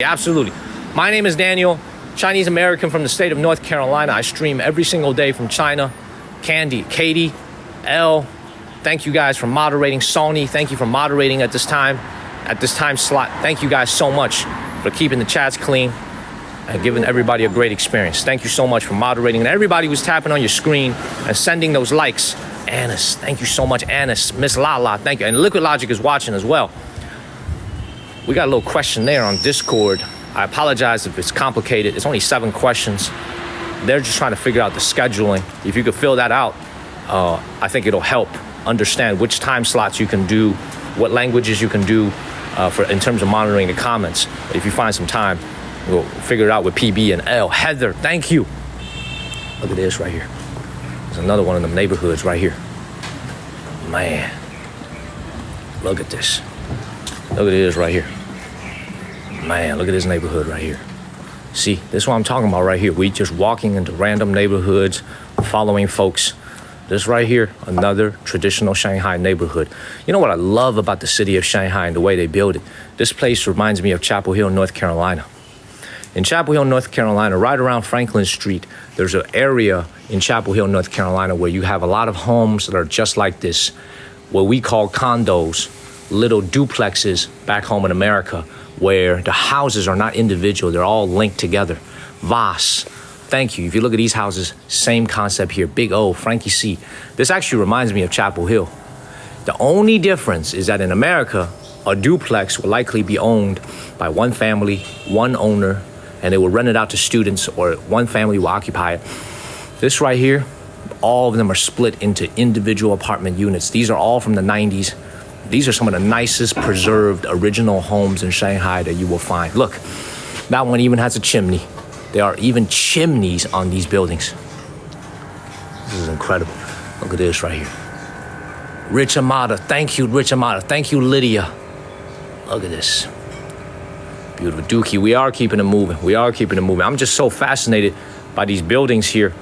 Absolutely. My name is Daniel, Chinese American from the state of North Carolina. I stream every single day from China. Candy, Katie, L, thank you guys for moderating. Sony, thank you for moderating at this time slot. Thank you guys so much for keeping the chats clean and giving everybody a great experience. Thank you so much for moderating. And everybody who's tapping on your screen and sending those likes. Annis, thank you so much. Annis, Miss Lala, thank you. And Liquid Logic is watching as well. We got a little question there on Discord. I apologize if it's complicated. It's only 7 questions. They're just trying to figure out the scheduling. If you could fill that out, I think it'll help understand which time slots you can do, what languages you can do in terms of monitoring the comments. If you find some time, we'll figure it out with PB and L. Heather, thank you. Look at this right here. There's another one in the neighborhoods right here. Man, look at this. Look at this right here. Man, look at this neighborhood right here. See, this is what I'm talking about right here. We just walking into random neighborhoods, following folks. This right here, another traditional Shanghai neighborhood. You know what I love about the city of Shanghai and the way they build it? This place reminds me of Chapel Hill, North Carolina. In Chapel Hill, North Carolina, right around Franklin Street, there's an area in Chapel Hill, North Carolina, where you have a lot of homes that are just like this, what we call condos, little duplexes back home in America, where the houses are not individual, they're all linked together. Voss, thank you. If you look at these houses, same concept here. Big O, Frankie C. This actually reminds me of Chapel Hill. The only difference is that in America, a duplex will likely be owned by one family, one owner, and they will rent it out to students, or one family will occupy it. This right here, all of them are split into individual apartment units. These are all from the 90s. These are some of the nicest preserved original homes in Shanghai that you will find. Look, that one even has a chimney. There are even chimneys on these buildings. This is incredible. Look at this right here. Rich Amada, thank you, Rich Amada. Thank you, Lydia. Look at this. Beautiful. Dookie, we are keeping it moving. We are keeping it moving. I'm just so fascinated by these buildings here.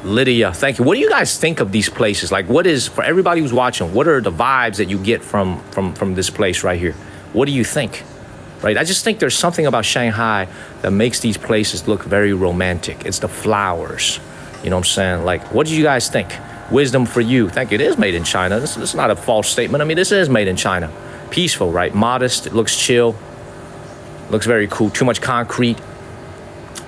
Lydia, thank you. What do you guys think of these places? Like, what is, for everybody who's watching, what are the vibes that you get from this place right here? What do you think? Right? I just think there's something about Shanghai that makes these places look very romantic. It's the flowers. You know what I'm saying? Like, what do you guys think? Wisdom for you. Thank you. It is made in China. This is not a false statement. I mean, this is made in China. Peaceful, right? Modest. It looks chill. Looks very cool. Too much concrete.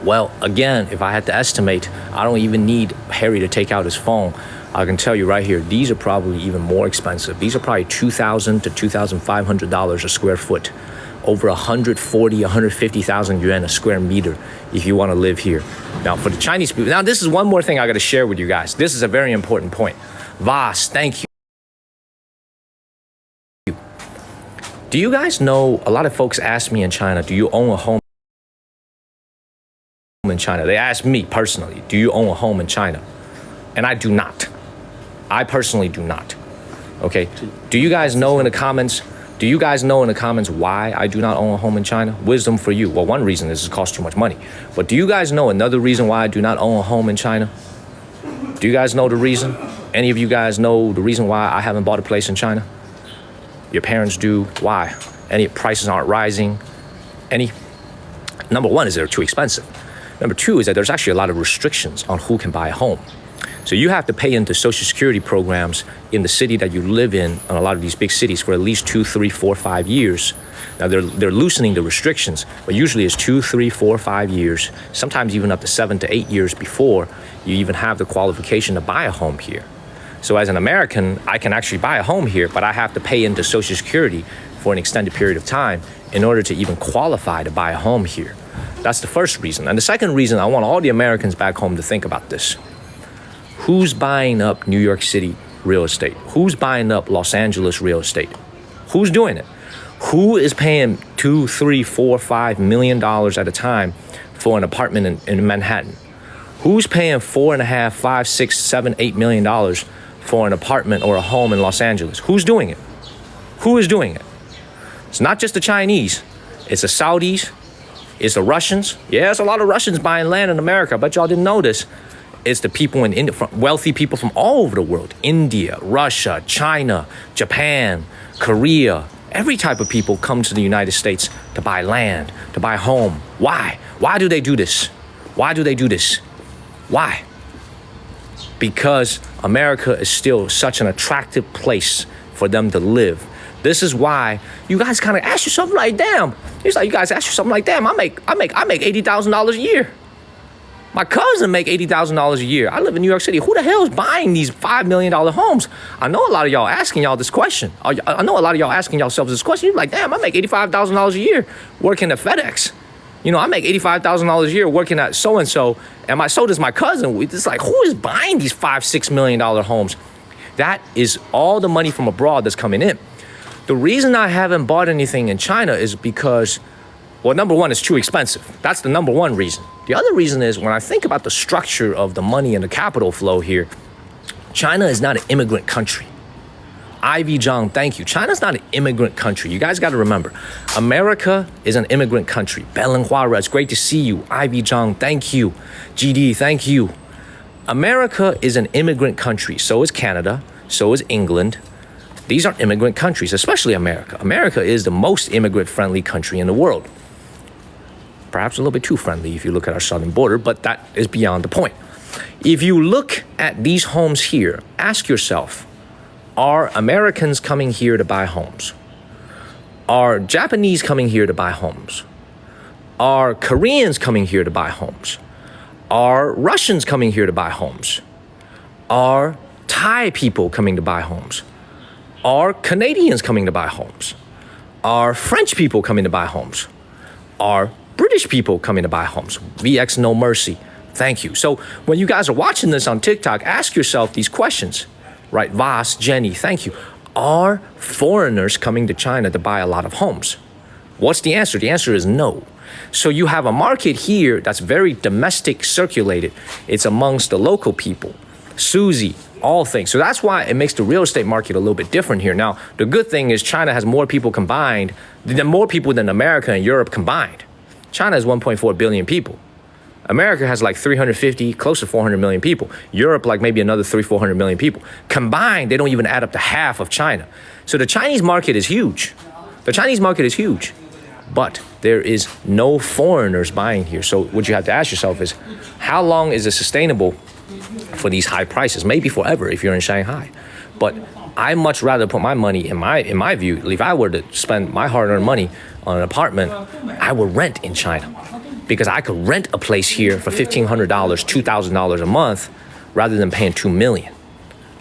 Well, again, if I had to estimate, I don't even need Harry to take out his phone. I can tell you right here, these are probably even more expensive. These are probably $2,000 to $2,500 a square foot. Over 140, 150,000 yuan a square meter if you want to live here. Now, for the Chinese people, now this is one more thing I got to share with you guys. This is a very important point. Vas, thank you. Do you guys know, a lot of folks ask me in China, do you own a home in China? They ask me personally, do you own a home in China? And I do not. I personally do not. Okay. Do you guys know in the comments? Do you guys know in the comments why I do not own a home in China? Wisdom for you. Well, one reason is it costs too much money. But do you guys know another reason why I do not own a home in China? Do you guys know the reason? Any of you guys know the reason why I haven't bought a place in China? Your parents do. Why? Any prices aren't rising? Any? Number one is they're too expensive. Number two is that there's actually a lot of restrictions on who can buy a home. So you have to pay into Social Security programs in the city that you live in a lot of these big cities for at least 2, 3, 4, 5 years. Now they're loosening the restrictions, but usually it's 2, 3, 4, 5 years, sometimes even up to 7 to 8 years before you even have the qualification to buy a home here. So as an American, I can actually buy a home here, but I have to pay into Social Security for an extended period of time in order to even qualify to buy a home here. That's the first reason. And the second reason, I want all the Americans back home to think about this. Who's buying up New York City real estate? Who's buying up Los Angeles real estate? Who's doing it? Who is paying $2, $3, $4, $5 million at a time for an apartment in Manhattan? Who's paying $4.5, $5, $6, $7, $8 million for an apartment or a home in Los Angeles? Who's doing it? Who is doing it? It's not just the Chinese. It's the Saudis. It's the Russians. Yeah, there's a lot of Russians buying land in America. I bet y'all didn't know this. It's the people in India, wealthy people from all over the world. India, Russia, China, Japan, Korea, Every type of people come to the United States to buy land, to buy home. Why? Why do they do this? Why do they do this? Why? Because America is still such an attractive place for them to live. This is why you guys kind of ask yourself like, damn. It's like you guys ask yourself like, damn, I make $80,000 a year. My cousin make $80,000 a year. I live in New York City. Who the hell is buying these $5 million homes? I know a lot of y'all asking y'all this question. I know a lot of y'all asking yourselves this question. You're like, damn, I make $85,000 a year working at FedEx. You know, I make $85,000 a year working at so-and-so, and so does my cousin. It's like, who is buying these $5-6 million homes? That is all the money from abroad that's coming in. The reason I haven't bought anything in China is because, well, number one, it's too expensive. That's the number one reason. The other reason is when I think about the structure of the money and the capital flow here, China is not an immigrant country. Ivy Zhang, thank you. China's not an immigrant country. You guys got to remember, America is an immigrant country. Belen Huara, it's great to see you. Ivy Zhang, thank you. GD, thank you. America is an immigrant country. So is Canada. So is England. These are immigrant countries, especially America. America is the most immigrant-friendly country in the world. Perhaps a little bit too friendly if you look at our southern border, but that is beyond the point. If you look at these homes here, ask yourself, are Americans coming here to buy homes? Are Japanese coming here to buy homes? Are Koreans coming here to buy homes? Are Russians coming here to buy homes? Are Thai people coming to buy homes? Are Canadians coming to buy homes? Are French people coming to buy homes? Are British people coming to buy homes? VX No Mercy, thank you. So when you guys are watching this on TikTok, ask yourself these questions, right? Vas, Jenny, thank you. Are foreigners coming to China to buy a lot of homes? What's the answer? The answer is no. So you have a market here that's very domestic circulated. It's amongst the local people. Susie, all things. So that's why it makes the real estate market a little bit different here. Now, the good thing is China has more people combined, more people than America and Europe combined. China has 1.4 billion people. America has like 350, close to 400 million people. Europe, like maybe another 300-400 million people. Combined, they don't even add up to half of China. So the Chinese market is huge. The Chinese market is huge, but there is no foreigners buying here. So what you have to ask yourself is, how long is it sustainable for these high prices? Maybe forever if you're in Shanghai. But I much rather put my money, in my view, if I were to spend my hard-earned money on an apartment, I would rent in China. Because I could rent a place here for $1,500, $2,000 a month, rather than paying $2 million.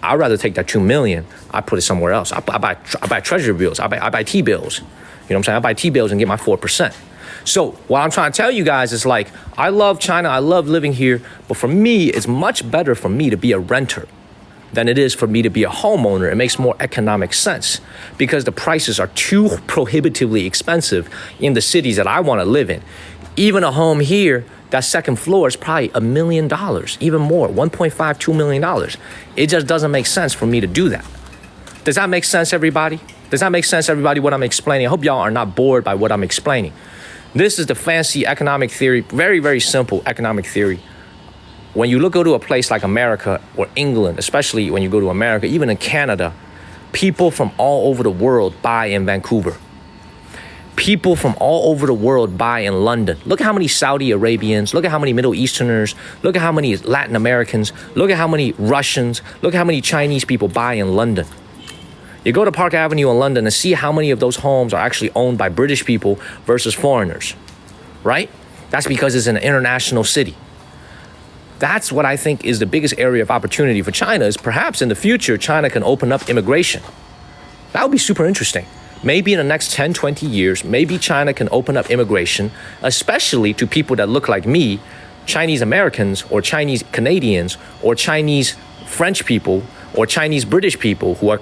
I'd rather take that $2 million, I put it somewhere else. I buy treasury bills, I buy T-bills. You know what I'm saying? I buy T-bills and get my 4%. So what I'm trying to tell you guys is like, I love China, I love living here, but for me, it's much better for me to be a renter than it is for me to be a homeowner. It makes more economic sense because the prices are too prohibitively expensive in the cities that I want to live in. Even a home here, that second floor is probably $1 million, even more, $1.5–2 million. It just doesn't make sense for me to do that. Does that make sense, everybody? Does that make sense, everybody, what I'm explaining? I hope y'all are not bored by what I'm explaining. This is the fancy economic theory, very, very simple economic theory. When you go to a place like America or England, especially when you go to America, even in Canada, people from all over the world buy in Vancouver. People from all over the world buy in London. Look at how many Saudi Arabians, look at how many Middle Easterners, look at how many Latin Americans, look at how many Russians, look at how many Chinese people buy in London. You go to Park Avenue in London and see how many of those homes are actually owned by British people versus foreigners, right? That's because it's an international city. That's what I think is the biggest area of opportunity for China is perhaps in the future, China can open up immigration. That would be super interesting. Maybe in the next 10, 20 years, maybe China can open up immigration, especially to people that look like me, Chinese Americans or Chinese Canadians or Chinese French people or Chinese British people who are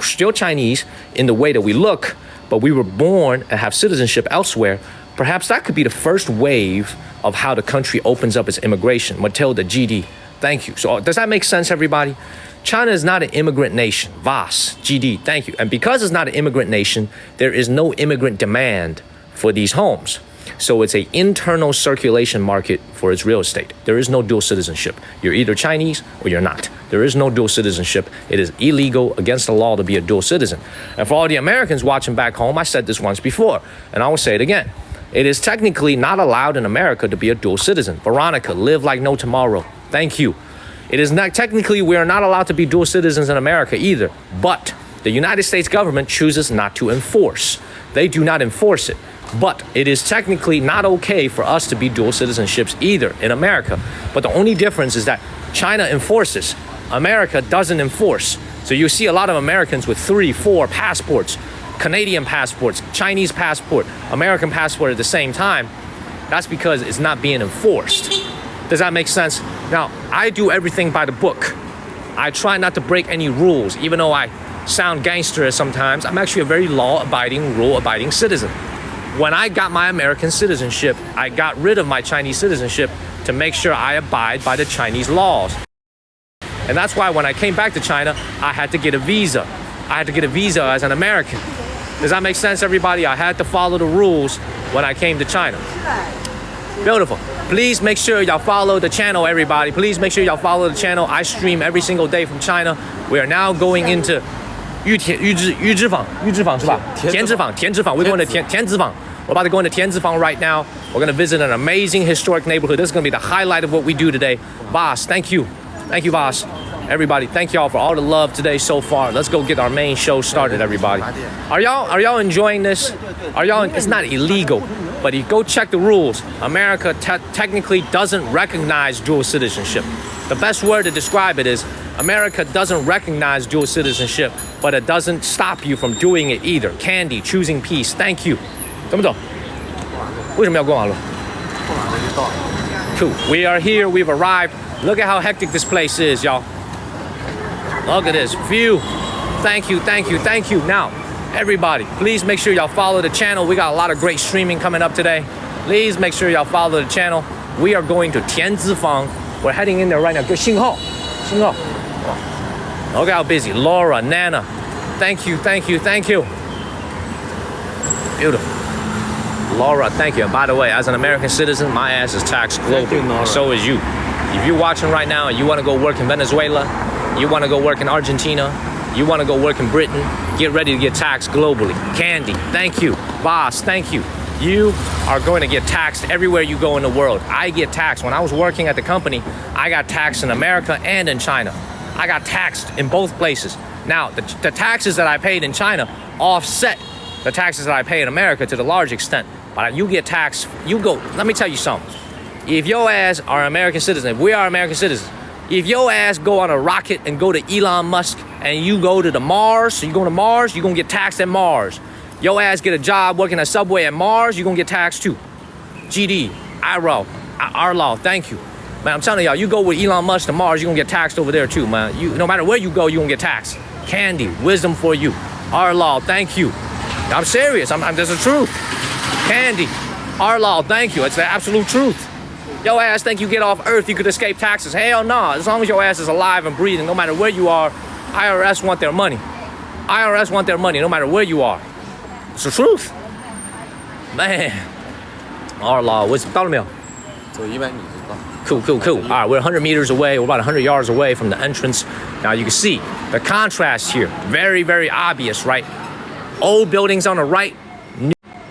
still Chinese in the way that we look, but we were born and have citizenship elsewhere. Perhaps that could be the first wave of how the country opens up its immigration. Matilda, GD, thank you. So does that make sense, everybody? China is not an immigrant nation. Vas, GD, thank you. And because it's not an immigrant nation, there is no immigrant demand for these homes. So it's an internal circulation market for its real estate. There is no dual citizenship. You're either Chinese or you're not. There is no dual citizenship. It is illegal, against the law, to be a dual citizen. And for all the Americans watching back home, I said this once before, and I will say it again. It is technically not allowed in America to be a dual citizen. Veronica, live like no tomorrow. Thank you. It is not technically, we are not allowed to be dual citizens in America either, but the United States government chooses not to enforce. They do not enforce it. But it is technically not okay for us to be dual citizenships either in America. But the only difference is that China enforces. America doesn't enforce. So you see a lot of Americans with 3, 4 passports, Canadian passports, Chinese passport, American passport at the same time. That's because it's not being enforced. Does that make sense? Now, I do everything by the book. I try not to break any rules, even though I sound gangster sometimes. I'm actually a very law-abiding, rule-abiding citizen. When I got my American citizenship, I got rid of my Chinese citizenship to make sure I abide by the Chinese laws. And that's why when I came back to China, I had to get a visa. I had to get a visa as an American. Does that make sense, everybody? I had to follow the rules when I came to China. Beautiful. Please make sure y'all follow the channel, everybody. Please make sure y'all follow the channel. I stream every single day from China. We are now going into Tianzifang, We're going to Tianzifang. We're about to go into Tianzifang right now. We're going to visit an amazing historic neighborhood. This is going to be the highlight of what we do today. Boss, thank you. Thank you, boss. Everybody, thank y'all for all the love today so far. Let's go get our main show started, everybody. Are y'all enjoying this? It's not illegal, but you go check the rules. America technically doesn't recognize dual citizenship. The best word to describe it is America doesn't recognize dual citizenship, but it doesn't stop you from doing it either. Candy, choosing peace. Thank you. 怎么走？为什么要过马路？ Cool. We are here. We've arrived. Look at how hectic this place is, y'all. Look at this view. Thank you, thank you, thank you. Now, everybody, please make sure y'all follow the channel. We got a lot of great streaming coming up today. Please make sure y'all follow the channel. We are going to Tianzifang. We're heading in there right now. Good, 信号. Look how busy. Laura, Nana. Thank you, thank you, thank you. Beautiful. Laura, thank you. And by the way, as an American citizen, my ass is taxed globally. So is you. If you're watching right now and you want to go work in Venezuela, you want to go work in Argentina, you want to go work in Britain, get ready to get taxed globally. Candy, thank you. Boss, thank you. You are going to get taxed everywhere you go in the world. I get taxed. When I was working at the company, I got taxed in America and in China. I got taxed in both places. Now, the taxes that I paid in China offset the taxes that I pay in America to the large extent. But you get taxed, you go, let me tell you something. If your ass are an American citizen, if we are American citizens, if your ass go on a rocket and go to Elon Musk and you go to the Mars, so you go to Mars, you're gonna get taxed at Mars. Your ass get a job working at Subway at Mars, you're gonna get taxed too. GD, Arlaw, thank you. Man, I'm telling y'all, you go with Elon Musk to Mars, you're gonna get taxed over there too, man. No matter where you go, you're gonna get taxed. Candy, wisdom for you. Arlaw, thank you. I'm serious, there's the truth. Candy, Arlaw, thank you. It's the absolute truth. Your ass think you get off Earth, you could escape taxes. Hell no. As long as your ass is alive and breathing, no matter where you are, IRS want their money. IRS want their money no matter where you are. It's the truth. Man. Our law. What's Cool. All right, we're 100 meters away. We're about 100 yards away from the entrance. Now you can see the contrast here. Very, very obvious, right? Old buildings on the right,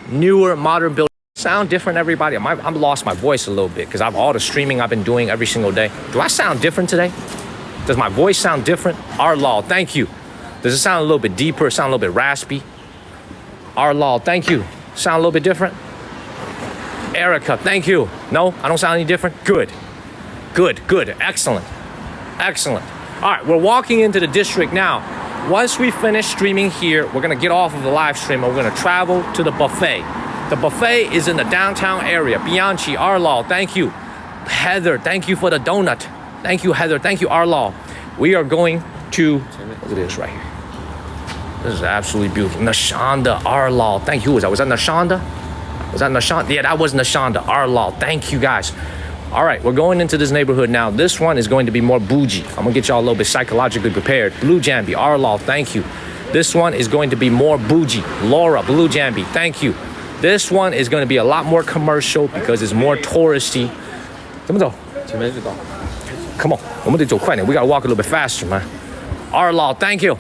newer, modern buildings. Sound different, everybody? I'm lost my voice a little bit because I've all the streaming I've been doing every single day. Do I sound different today? Does my voice sound different? Arlaw, thank you. Does it sound a little bit deeper? Sound a little bit raspy? Arlaw, thank you. Sound a little bit different? Erica, thank you. No, I don't sound any different? Good. Excellent. All right, we're walking into the district now. Once we finish streaming here, we're gonna get off of the live stream and we're gonna travel to the buffet. The buffet is in the downtown area. Bianchi, Arlaw, thank you. Heather, thank you for the donut. Thank you, Heather. Thank you, Arlaw. We are going to, look at this right here. This is absolutely beautiful. Nashanda, Arlaw, thank you. Who was that? Was that Nashanda? Yeah, that was Nashanda, Arlaw. Thank you, guys. All right, we're going into this neighborhood now. This one is going to be more bougie. I'm gonna get y'all a little bit psychologically prepared. Blue Jambi, Arlaw, thank you. This one is going to be more bougie. Laura, Blue Jambi, thank you. This one is going to be a lot more commercial because it's more touristy. 怎么走？前面是走。Come on, 我们得走快点. We gotta walk a little bit faster, man. Our law, thank you.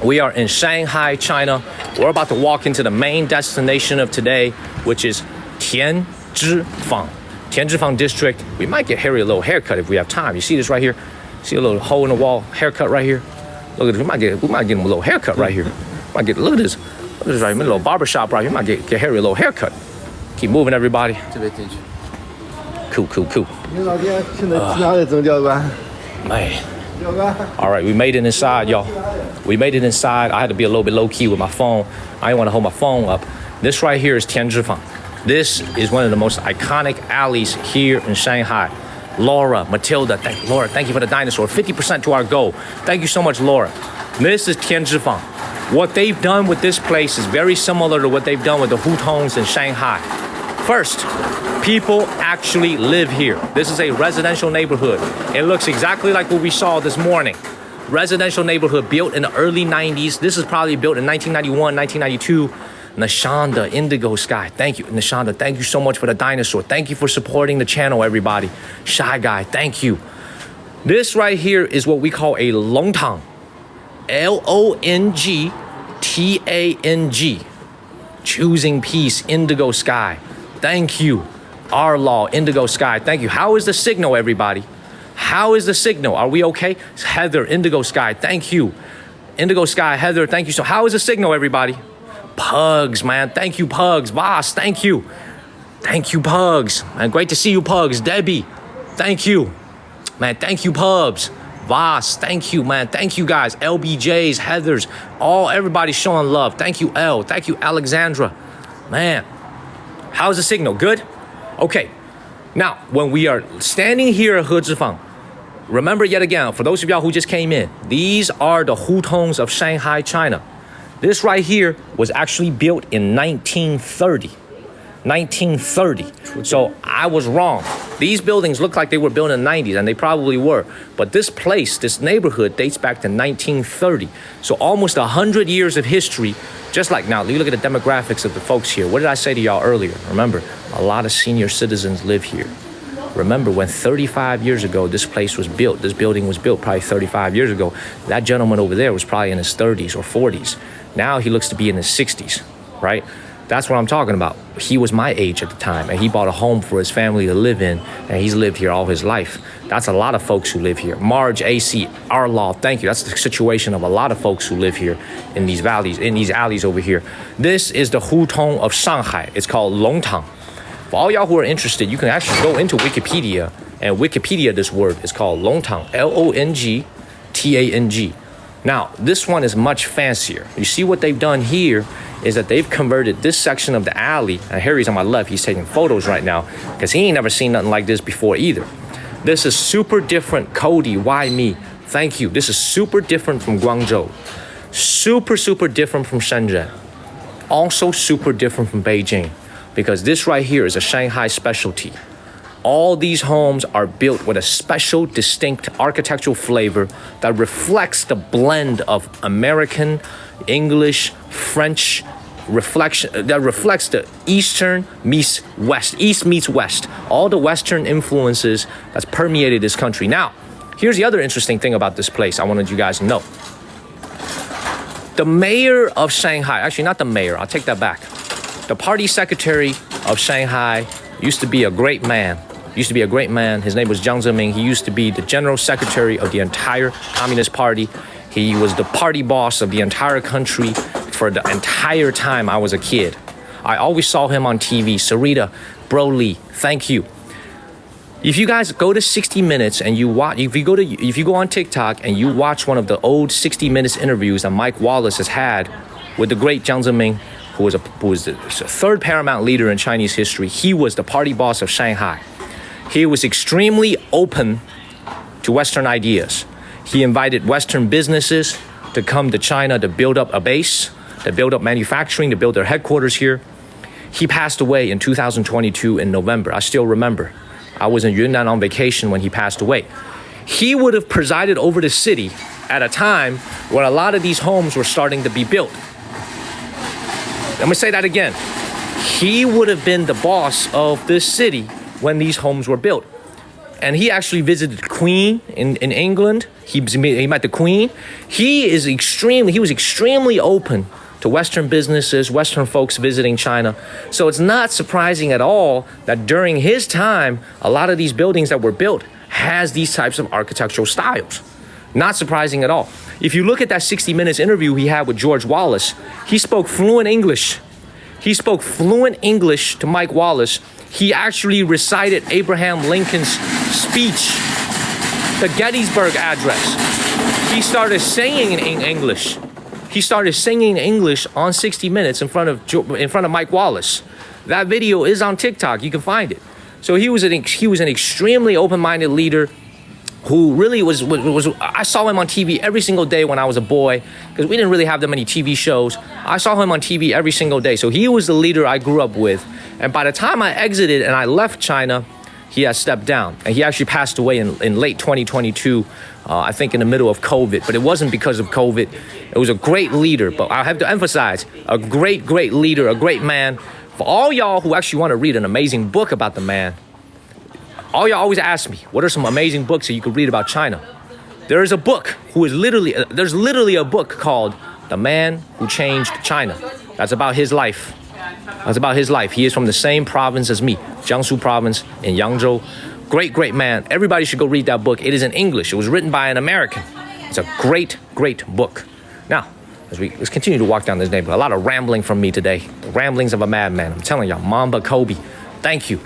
We are in Shanghai, China. We're about to walk into the main destination of today, which is Tianzifang. Tianzifang district. We might get Harry a little haircut if we have time. You see this right here? See a little hole in the wall haircut right here? Look at this. We might get him a little haircut right here. Look at this. Look at this right here. A little barber shop right here. We might get Harry a little haircut. Keep moving, everybody. Cool. Man. All right, we made it inside, y'all. We made it inside. I had to be a little bit low-key with my phone. I didn't want to hold my phone up. This right here is Tianzifang. This is one of the most iconic alleys here in Shanghai. Laura, Matilda, thank you for the dinosaur. 50% to our goal. Thank you so much, Laura. This is Tianzifang. What they've done with this place is very similar to what they've done with the hutongs in Shanghai. First, people actually live here. This is a residential neighborhood. It looks exactly like what we saw this morning. Residential neighborhood built in the early 90s. This is probably built in 1991, 1992. Nashanda, Indigo Sky. Thank you, Nashanda. Thank you so much for the dinosaur. Thank you for supporting the channel, everybody. Shy Guy, thank you. This right here is what we call a Longtang. Longtang. Choosing peace, Indigo Sky. Thank you. Our law, Indigo Sky. Thank you. How is the signal, everybody? How is the signal? Are we okay? Heather, Indigo Sky. Thank you. Indigo Sky, Heather, thank you. So how is the signal, everybody? Pugs, man. Thank you, Pugs. Voss, thank you. Thank you, Pugs. Man, great to see you, Pugs. Debbie, thank you. Man, thank you, Pubs. Voss, thank you, man. Thank you, guys. LBJs, Heathers, everybody showing love. Thank you, L. Thank you, Alexandra. Man, how's the signal? Good? Okay. Now, when we are standing here at Hezifang, remember yet again, for those of y'all who just came in, these are the hutongs of Shanghai, China. This right here was actually built in 1930. 1930. So I was wrong. These buildings look like they were built in the 90s, and they probably were. But this place, this neighborhood, dates back to 1930. So almost 100 years of history. Just like now, you look at the demographics of the folks here. What did I say to y'all earlier? Remember, a lot of senior citizens live here. Remember, when 35 years ago, this place was built, this building was built probably 35 years ago, that gentleman over there was probably in his 30s or 40s. Now he looks to be in his 60s, right? That's what I'm talking about. He was my age at the time, and he bought a home for his family to live in, and he's lived here all his life. That's a lot of folks who live here. Marge, AC, our law, thank you. That's the situation of a lot of folks who live here in these valleys, in these alleys over here. This is the hutong of Shanghai. It's called Longtang. For all y'all who are interested, you can actually go into Wikipedia and Wikipedia this word. It's called Longtang, Longtang. Now, this one is much fancier. You see what they've done here is that they've converted this section of the alley, and Harry's on my left, he's taking photos right now, because he ain't never seen nothing like this before either. This is super different. Cody, why me? Thank you. This is super different from Guangzhou. Super different from Shenzhen. Also super different from Beijing, because this right here is a Shanghai specialty. All these homes are built with a special, distinct architectural flavor that reflects the blend of American, English, French that reflects the Eastern meets West, East meets West, all the Western influences that's permeated this country. Now, here's the other interesting thing about this place I wanted you guys to know. The mayor of Shanghai, actually not the mayor, I'll take that back. The party secretary of Shanghai used to be a great man. His name was Jiang Zemin. He used to be the general secretary of the entire Communist Party. He was the party boss of the entire country for the entire time I was a kid. I always saw him on TV. Sarita, Broly, thank you. If you guys go to 60 Minutes and you watch, if you go on TikTok and you watch one of the old 60 Minutes interviews that Mike Wallace has had with the great Jiang Zemin, who was the third paramount leader in Chinese history, he was the party boss of Shanghai. He was extremely open to Western ideas. He invited Western businesses to come to China to build up a base, to build up manufacturing, to build their headquarters here. He passed away in 2022 in November. I still remember. I was in Yunnan on vacation when he passed away. He would have presided over the city at a time when a lot of these homes were starting to be built. Let me say that again. he would have been the boss of this city when these homes were built. And he actually visited the Queen in England. He met the Queen. He was extremely open to Western businesses, Western folks visiting China. So it's not surprising at all that during his time, a lot of these buildings that were built has these types of architectural styles. Not surprising at all. If you look at that 60 Minutes interview he had with George Wallace, he spoke fluent English. He spoke fluent English to Mike Wallace. He actually recited Abraham Lincoln's speech, the Gettysburg Address. He started singing in English. He started singing English on 60 Minutes in front of Mike Wallace. That video is on TikTok. You can find it. So he was an extremely open-minded leader who really was. I saw him on TV every single day when I was a boy because we didn't really have that many TV shows. I saw him on TV every single day. So he was the leader I grew up with. And by the time I exited and I left China, he has stepped down. And he actually passed away in late 2022, I think in the middle of COVID. But it wasn't because of COVID. It was a great leader. But I have to emphasize, a great leader, a great man. For all y'all who actually want to read an amazing book about the man, all y'all always ask me, what are some amazing books that you could read about China? There is a book there's literally a book called The Man Who Changed China. That's about his life. That's about his life. He is from the same province as me, Jiangsu province in Yangzhou. Great man. Everybody should go read that book. It is in English. It was written by an American. It's a great book. Now, let's continue to walk down this neighborhood. A lot of rambling from me today. The ramblings of a madman. I'm telling y'all, Mamba Kobe. Thank you.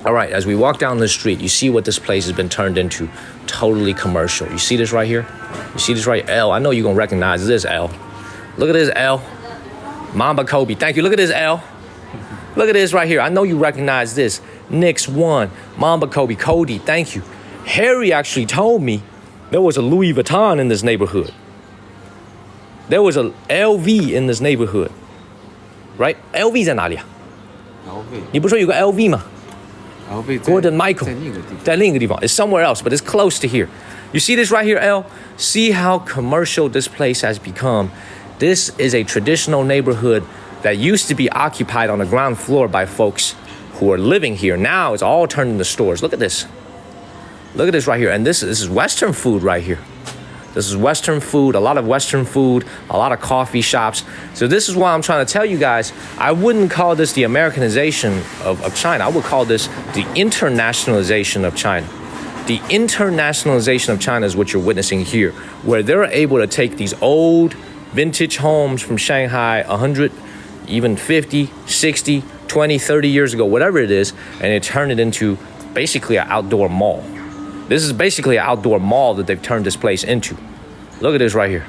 All right, as we walk down the street, you see what this place has been turned into. Totally commercial. You see this right here? You see this right? L. I know you're going to recognize this L. Look at this L. Mamba Kobe. Thank you. Look at this L. Look at this right here. I know you recognize this. Nix 1. Mamba Kobe. Cody. Thank you. Harry actually told me there was a Louis Vuitton in this neighborhood. There was a LV in this neighborhood. Right? LV 在哪里啊？ LV 你不是说有个 LV 吗？ LV Gordon Michael 在另一个地方 It's somewhere else, but it's close to here. You see this right here, L? See how commercial this place has become. This is a traditional neighborhood that used to be occupied on the ground floor by folks who are living here. Now it's all turned into stores. Look at this. Look at this right here. And this is Western food right here. This is Western food, a lot of Western food, a lot of coffee shops. So this is why I'm trying to tell you guys, I wouldn't call this the Americanization of China. I would call this the internationalization of China. The internationalization of China is what you're witnessing here, where they're able to take these old vintage homes from Shanghai 100, even 50, 60, 20, 30 years ago, whatever it is, and they turn it into basically an outdoor mall. This is basically an outdoor mall that they've turned this place into. Look at this right here.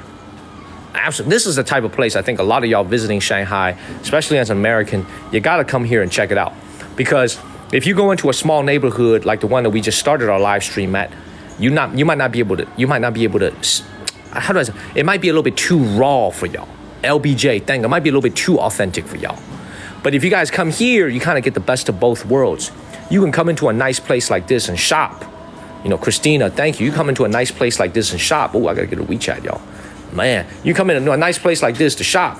Absolutely. This is the type of place I think a lot of y'all visiting Shanghai, especially as an American, you got to come here and check it out. Because if you go into a small neighborhood like the one that we just started our live stream at, you might not be able to, how do I say, it might be a little bit too raw for y'all. LBJ thing, it might be a little bit too authentic for y'all. But if you guys come here, you kind of get the best of both worlds. You can come into a nice place like this and shop. You know, Christina, thank you. You come into a nice place like this and shop. Oh, I got to get a WeChat, y'all. Man, you come into a nice place like this to shop.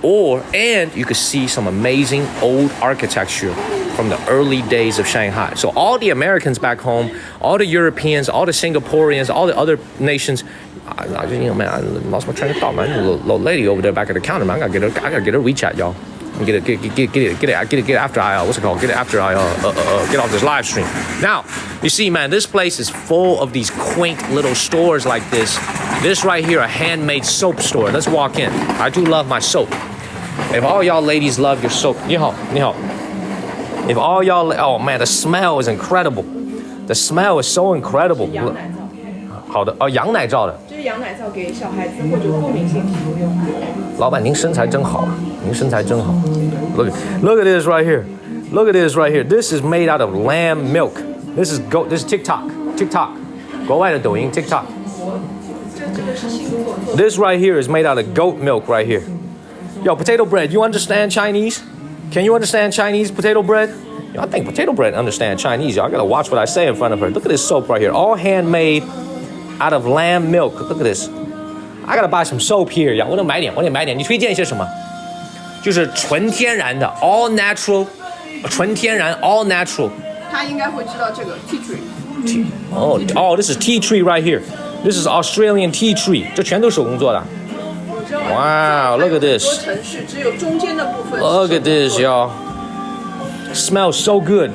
And you could see some amazing old architecture from the early days of Shanghai. So all the Americans back home, all the Europeans, all the Singaporeans, all the other nations, I lost my train of thought, man. A little lady over there back at the counter, man. I gotta get her WeChat, y'all. Get it after I get off this live stream. Now, you see, man, this place is full of these quaint little stores like this. This right here, a handmade soap store. Let's walk in. I do love my soap. If all y'all ladies love your soap, 你好. If all y'all, oh man, the smell is incredible. The smell is so incredible. 好的，羊奶皂的。这是羊奶皂给小孩子或者过敏性皮肤用。老板，您身材真好，您身材真好。Look at this right here. Look at this right here. This is made out of lamb milk. This is TikTok. 国外的抖音 TikTok. This right here is made out of goat milk right here. Yo, potato bread, you understand Chinese? Can you understand Chinese potato bread? Yo, I think potato bread understand Chinese. Y'all, I gotta watch what I say in front of her. Look at this soap right here. All handmade out of lamb milk. Look at this. I gotta buy some soap here. 我得买点。你推荐一些什么？就是纯天然的 all natural， 纯天然 all natural。他应该会知道这个 tea tree。this is tea tree right here. This is Australian tea tree. 这全都手工做的。Wow, look at this. 很多城市只有中间的部分。Look at this, y'all. Smells so good.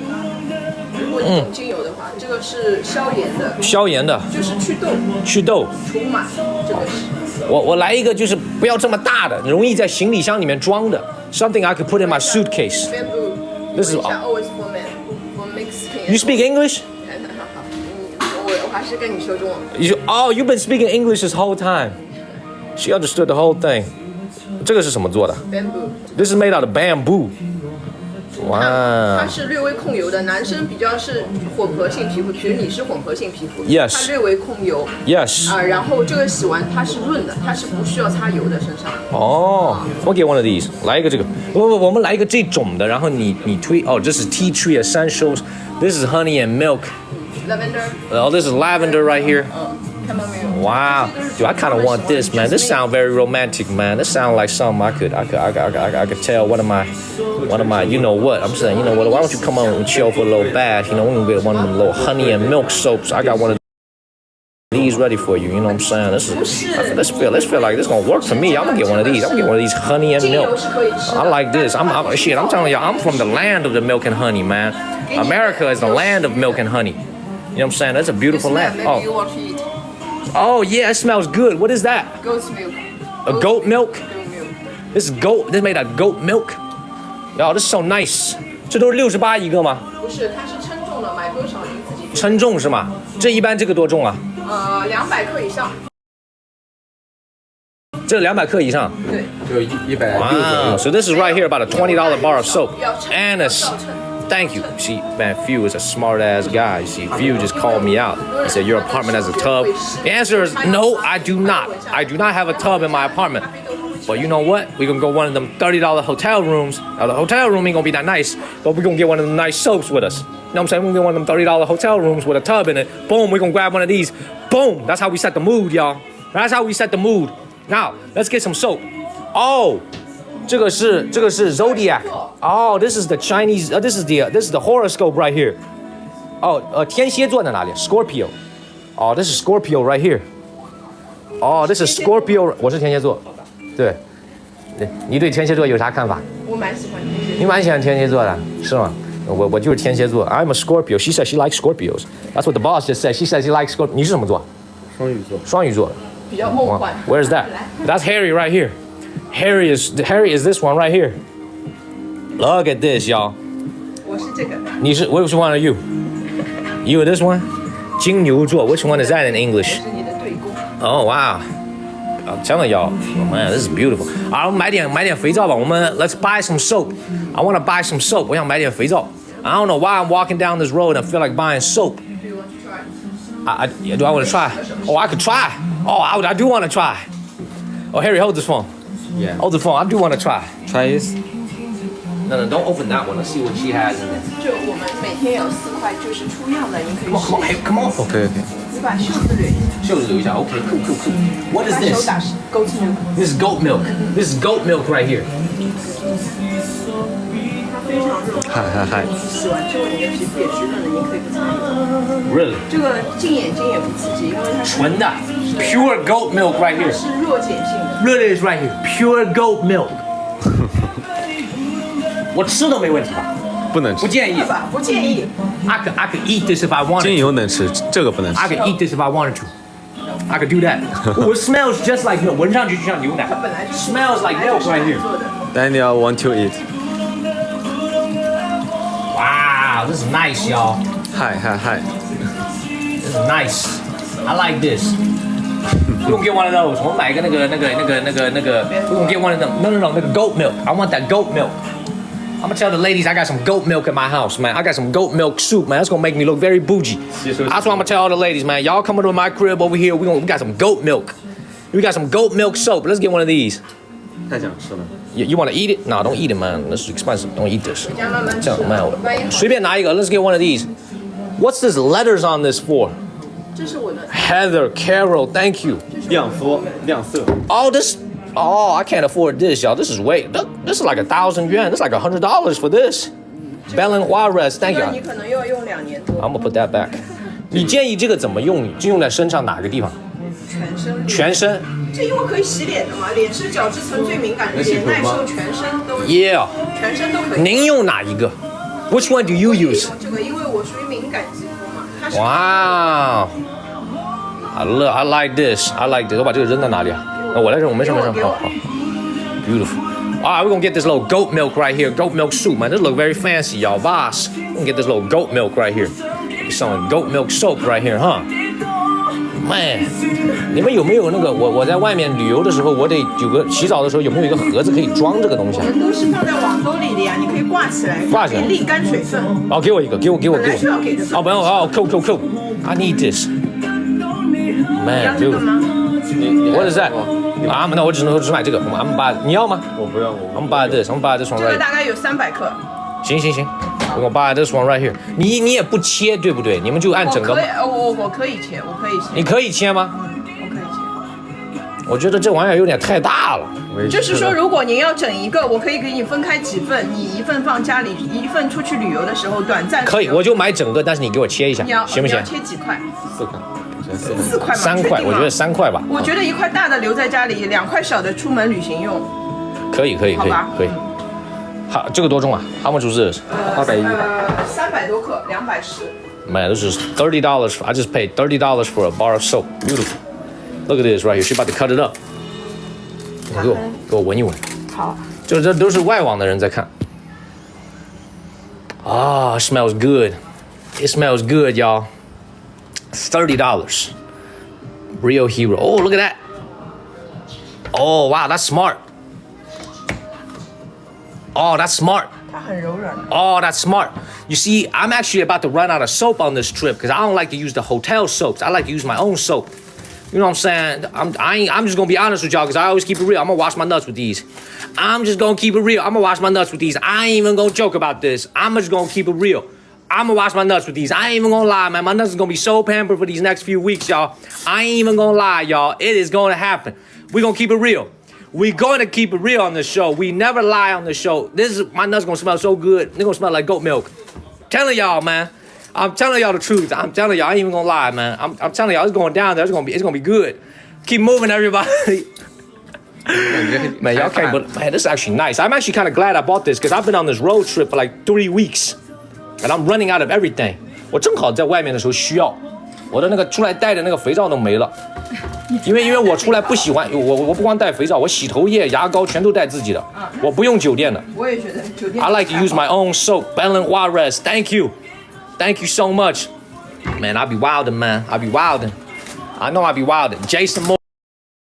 如果你懂精油的话，这个是消炎的。消炎的。就是祛痘。祛痘。除螨，这个是。我来一个就是不要这么大的，容易在行李箱里面装的。Something I could put in my suitcase. This is always for men, for Mexican. You speak English? 我还是跟你说中文。You've been speaking English this whole time. She understood the whole thing. 这个是什么做的 ？Bamboo. This is made out of bamboo. 哇！它是略微控油的，男生比较是混合性皮肤，比如你是混合性皮肤 Yes. 它略微控油 Yes. 然后这个洗完它是润的，它是不需要擦油的身上。我给 one of these， 来一个这个，我们来一个这种的，然后你推这是 tea tree essentials. This is honey and milk. Lavender. This is lavender right here. Chamomile. Wow, dude, I kind of want this, man. This sounds very romantic, man. This sounds like something I could tell one of my, you know what? I'm saying, you know what? Why don't you come on and chill for a little bath? You know, we're gonna get one of them little honey and milk soaps. I got one of these ready for you. You know what I'm saying? Let's feel like this gonna work for me. I'm gonna get one of these. I'm gonna get one of these honey and milk. I like this. I'm telling you, I'm from the land of the milk and honey, man. America is the land of milk and honey. You know what I'm saying? That's a beautiful land. Oh yeah, it smells good. What is that? Goat's milk. A goat milk? Goat milk. This is goat. This is made out of goat milk. Yo, this is so nice. 这都是68一个吗？不是，它是称重的，买多少您自己决定。称重是吗？这一般这个多重啊？200克以上。这200克以上。对。就160。Wow. So this is right here about a $20 bar of soap. And thank you. See, man, Few is a smart ass guy. See, Few just called me out. He said, your apartment has a tub. The answer is no, I do not. I do not have a tub in my apartment. But you know what? We're gonna go one of them $30 hotel rooms. Now the hotel room ain't gonna be that nice, but we're gonna get one of them nice soaps with us. You know what I'm saying? We're gonna get one of them $30 hotel rooms with a tub in it. Boom, we're gonna grab one of these. Boom, that's how we set the mood, y'all. That's how we set the mood. Now, let's get some soap. Oh, 这个是 Zodiac. Oh, this is the Chinese. This is the horoscope right here. 天蝎座在哪里 ？Scorpio. Oh, this is Scorpio right here. Oh, this is Scorpio. 我是天蝎座。对，你对天蝎座有啥看法？我蛮喜欢天蝎座。你蛮喜欢天蝎座的，是吗？我就是天蝎座。I'm a Scorpio. She said she likes Scorpios. That's what the boss just said. She said she likes Scorpio. 你是什么座？双鱼座。双鱼座。比较梦幻。Where's that? That's Harry right here. Harry is this one right here. Look at this, y'all. 我是这个。你是 Which one are you? You are this one? 金牛座。Which one is that in English? 我是你的对宫。Oh wow. I'm telling y'all, man, this is beautiful. 好，我们买点肥皂吧。我们 Let's buy some soap. I want to buy some soap. 我想买点肥皂。I don't know why I'm walking down this road and I feel like buying soap. Do you want to try? Do I want to try? Oh, I could try. Oh, I do want to try. Oh, Harry, hold this phone. Yeah. Hold the phone. I do want to try. Try this. No, don't open that one. Let's see what she has in there. 就我们每天有4块，就是出样的，您可以 Come on, hey, come on. Okay. 你把袖子捋一下。袖子留一下。Okay, cool. What is 把手 this? 打湿 goat milk。 This is goat milk. This is goat milk right here. 它非常润滑。嗨。洗完之后你的皮肤也是润的，您可以不擦油。Really? 这个进眼睛也不刺激，因为它是纯的 pure goat milk right here. 是弱碱性的。Really is right here. Pure goat milk. 我吃都没问题吧？不能吃。不建议。不建议。I could eat this if I wanted. 精油能吃，这个不能吃。 I could eat this if I wanted to. I could do that. It smells just like milk. 闻上去就像牛奶。它本来就 Smells like milk right here. Daniel want to eat. Wow, this is nice, y'all. Hi. This is nice. I like this. We're gonna get one of those. 我们买一个那个。We're gonna get one of them. No, 那个 goat milk. I want that goat milk. I'm gonna tell the ladies I got some goat milk in my house, man. I got some goat milk soup, man. That's gonna make me look very bougie. That's what I'm gonna tell all the ladies, man. Y'all come to my crib over here. We got some goat milk. We got some goat milk soap. Let's get one of these. 太想吃了。You want to eat it? No, don't eat it, man. This is expensive. Don't eat this. 回家慢慢吃。这样慢随便拿一个。Let's get one of these. What's this letters on this for? 这是我的。Heather, Carol, thank you. 亮肤亮色。Oh, this Oh, I can't afford this, y'all. This is this is like 1,000 yuan. This is like $100 for this. Belen Juarez, thank 这 you. 个你可能又要用2年多。 I'm gonna put that back. 你建议这个怎么用？就用在身上哪个地方？全身。全身。这因为可以洗脸的嘛，脸是角质层最敏感的，脸耐受全身都。Yeah. 全身都可以。您用哪一个 ？Which one do you use? 这个，因为我属于敏感肌肤嘛，它是。Wow. I like this. I like this. 我把这个扔在哪里啊？我来扔，我没事没事。好。Beautiful. Alright, we're gonna get this little goat milk right here. Goat milk soup, man. This look very fancy, y'all. Boss. We're gonna get this little goat milk right here. Some goat milk soap right here, huh? Man, 你们有没有那个？我在外面旅游的时候，我得有个洗澡的时候，有没有一个盒子可以装这个东西啊？我们都是放在网兜里的呀，你可以挂起来，挂起来沥干水分。哦，给我一个，给我。本来是要给的。哦，不用，哦，cool. I need this. 要 Man, 这个 dude. 吗？What is that? 啊，那我只买这个。I'm buy. 你要吗？我不要， I'm buy this. I'm buy this one 这个 right. 大概有300克。行，我 buy this one right here. 你也不切，对不对？你们就按整个。我可以切，我可以切。你可以切吗？我可以切。我觉得这玩意儿有点太大了。就是说，如果您要整一个，我可以给你分开几份，你一份放家里，一份出去旅游的时候短暂。可以，我就买整个，但是你给我切一下，行不行？你要切几块4块？4块吗？3块，我觉得3块吧。我觉得1块大的留在家里，2块小的出门旅行用。可以。好，这个多重啊？How much is this? 810。300多克，210。Man, this is $30. I just paid $30 for a bar of soap. Beautiful. Look at this right here. She about to cut it up. 给我闻一闻。好。这都是外网的人在看。Ah, it smells good. It smells good, y'all. $30. Real hero. Oh, look at that. Oh, wow, that's smart. Oh, that's smart. 它很柔软。Oh, that's smart. You see, I'm actually about to run out of soap on this trip because I don't like to use the hotel soaps. I like to use my own soap. You know what I'm saying? I'm just gonna be honest with y'all because I always keep it real. I'm gonna wash my nuts with these. I'm just gonna keep it real. I'm gonna wash my nuts with these. I ain't even gonna joke about this. I'm just gonna keep it real. I'm gonna wash my nuts with these. I ain't even gonna lie, man. My nuts is gonna be so pampered for these next few weeks, y'all. I ain't even gonna lie, y'all. It is gonna happen. We're gonna keep it real. We're gonna keep it real on this show. We never lie on the show. My nuts gonna smell so good. They're gonna smell like goat milk. Telling y'all, man. I'm telling y'all the truth. I'm telling y'all. I ain't even gonna lie, man. I'm telling y'all. It's going down there. It's gonna be good. Keep moving, everybody. Man, y'all can't. But man, this is actually nice. I'm actually kind of glad I bought this because I've been on this road trip for like 3 weeks, and I'm running out of everything. 我正好在外面的时候需要，我的那个出来带的那个肥皂都没了。因为我出来不喜欢我不光带肥皂，我洗头液、牙膏全都带自己的，我不用酒店的。我也觉得酒店。I like to use my own soap. Belen Juarez, thank you so much, man. I'll be wildin', man. I'll be wildin'. I know I'll be wildin'. Jason Moore,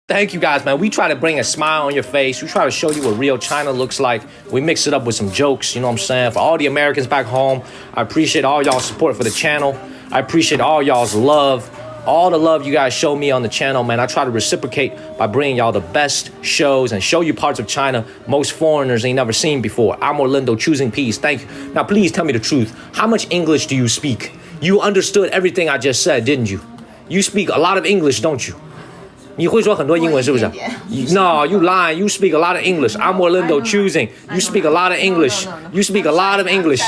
thank you guys, man. We try to bring a smile on your face. We try to show you what real China looks like. We mix it up with some jokes, you know what I'm saying? For all the Americans back home, I appreciate all y'all's support for the channel. I appreciate all y'all's love. All the love you guys show me on the channel, man. I try to reciprocate by bringing y'all the best shows and show you parts of China most foreigners ain't never seen before. I'm Orlando, choosing peace. Thank you. Now, please tell me the truth. How much English do you speak? You understood everything I just said, didn't you? You speak a lot of English, don't you? 你会说很多英文是不是？ No, you lying. You speak a lot of English. I'm Orlando, choosing. You speak a lot of English. You speak a lot of English.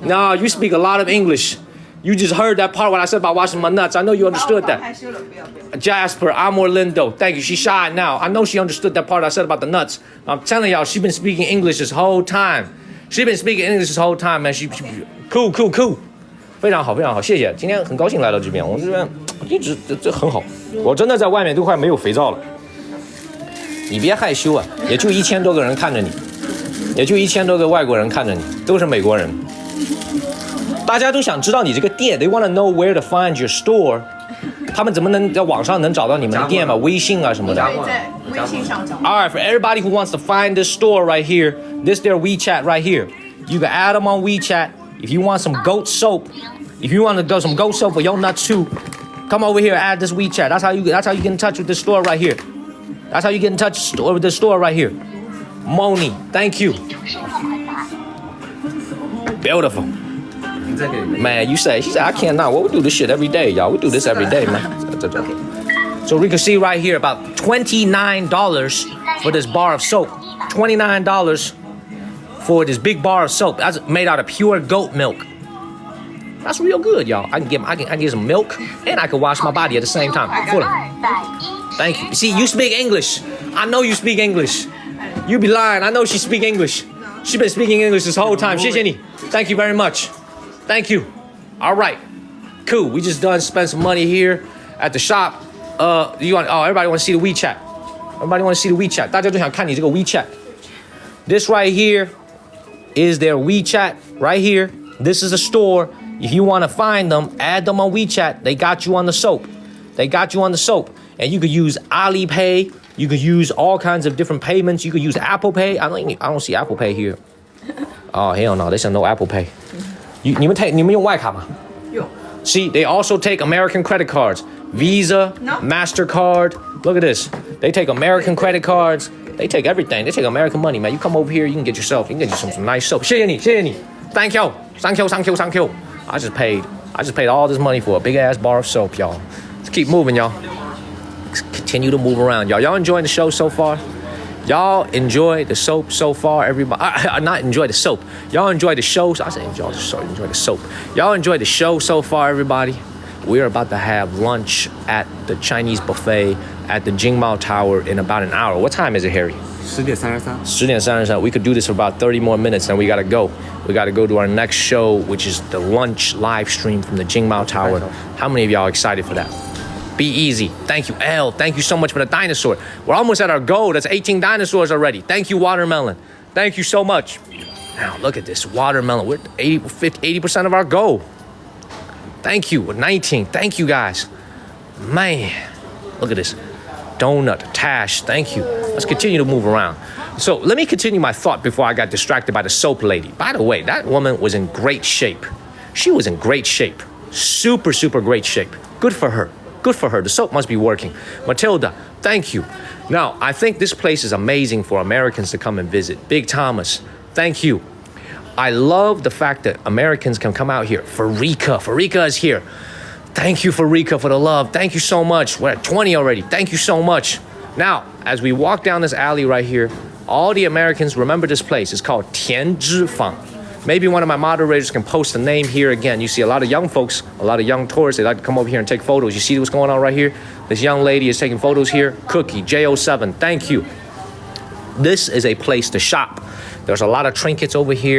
No, you speak a lot of English. You just heard that part when I said about washing my nuts. I know you understood that. Jasper, I'm Orlando. Thank you. She's shy now. I know she understood that part I said about the nuts. I'm telling y'all, she's been speaking English this whole time. She's been speaking English this whole time, man. She cool. 非常好，非常好，谢谢。今天很高兴来到这边，我这边一直这很好。我真的在外面都快没有肥皂了。你别害羞啊，也就1000多个人看着你，也就1000多个外国人看着你，都是美国人。大家都想知道你这个店 ，They want to know where to find your store。他们怎么能在网上能找到你们的店吗？微信啊什么的。在微信上找。All right, for everybody who wants to find this store right here, this their WeChat right here. You can add them on WeChat. If you want some goat soap, if you want to go some goat soap for your nuts too, come over here and add this WeChat. That's how you get in touch with the store right here. That's how you get in touch with the store right here. Moni, thank you. Beautiful. Man, she said, I can't not. Well, we do this shit every day, y'all. We do this every day, man. So we can see right here about $29 for this bar of soap. $29 for this big bar of soap. That's made out of pure goat milk. That's real good, y'all. I can get some milk and I can wash my body at the same time. Thank you. See, you speak English. I know you speak English. You be lying. I know she speak English. She been speaking English this whole time. 谢谢你. Thank you very much. Thank you. All right. Cool. We just done spent some money here at the shop. Everybody want to see the WeChat. Everybody want to see the WeChat. 大家都想看你这个 WeChat. This right here is their WeChat right here. This is a store. If you want to find them, add them on WeChat. They got you on the soap. They got you on the soap. And you could use Alipay. You could use all kinds of different payments. You could use Apple Pay. I don't see Apple Pay here. Oh, hell no. They said no Apple Pay. 你们用外卡吗？用。 See, they also take American credit cards. Visa, No. MasterCard. Look at this. They take American credit cards. They take everything. They take American money, man. You come over here, you can get you some nice soap. 谢谢你. Thank you. I just paid all this money for a big ass bar of soap, y'all. Let's keep moving, y'all. Let's continue to move around, y'all. Y'all enjoying the show so far? Y'all enjoy the soap so far, everybody? Not enjoy the soap. Y'all enjoy the show. I say enjoy the soap. Enjoy the soap. Y'all enjoy the show so far, everybody? We're about to have lunch at the Chinese buffet at the Jingmao Tower in about an hour. What time is it, Harry? 10:33. 10:33. We could do this for about 30 more minutes, and we gotta go. We gotta go to our next show, which is the lunch live stream from the Jingmao Tower. How many of y'all are excited for that? Be easy. Thank you, L. Thank you so much for the dinosaur. We're almost at our goal. That's 18 dinosaurs already. Thank you, Watermelon. Thank you so much. Now, look at this watermelon. We're 80% of our goal. Thank you. We're 19. Thank you, guys. Man, look at this. Donut, Tash, thank you. Let's continue to move around. So let me continue my thought before I got distracted by the soap lady. By the way, that woman was in great shape. She was in great shape. Super, super great shape. Good for her. Good for her. The soap must be working. Matilda, thank you. Now, I think this place is amazing for Americans to come and visit. Big Thomas, thank you. I love the fact that Americans can come out here. Farika is here. Thank you, Farika, for the love. Thank you so much. We're at 20 already. Thank you so much. Now, as we walk down this alley right here, all the Americans remember this place. It's called Tianzifang. Maybe one of my moderators can post the name here again. You see a lot of young folks, a lot of young tourists. They like to come over here and take photos. You see what's going on right here? This young lady is taking photos here. Cookie, J07, thank you. This is a place to shop. There's a lot of trinkets over here.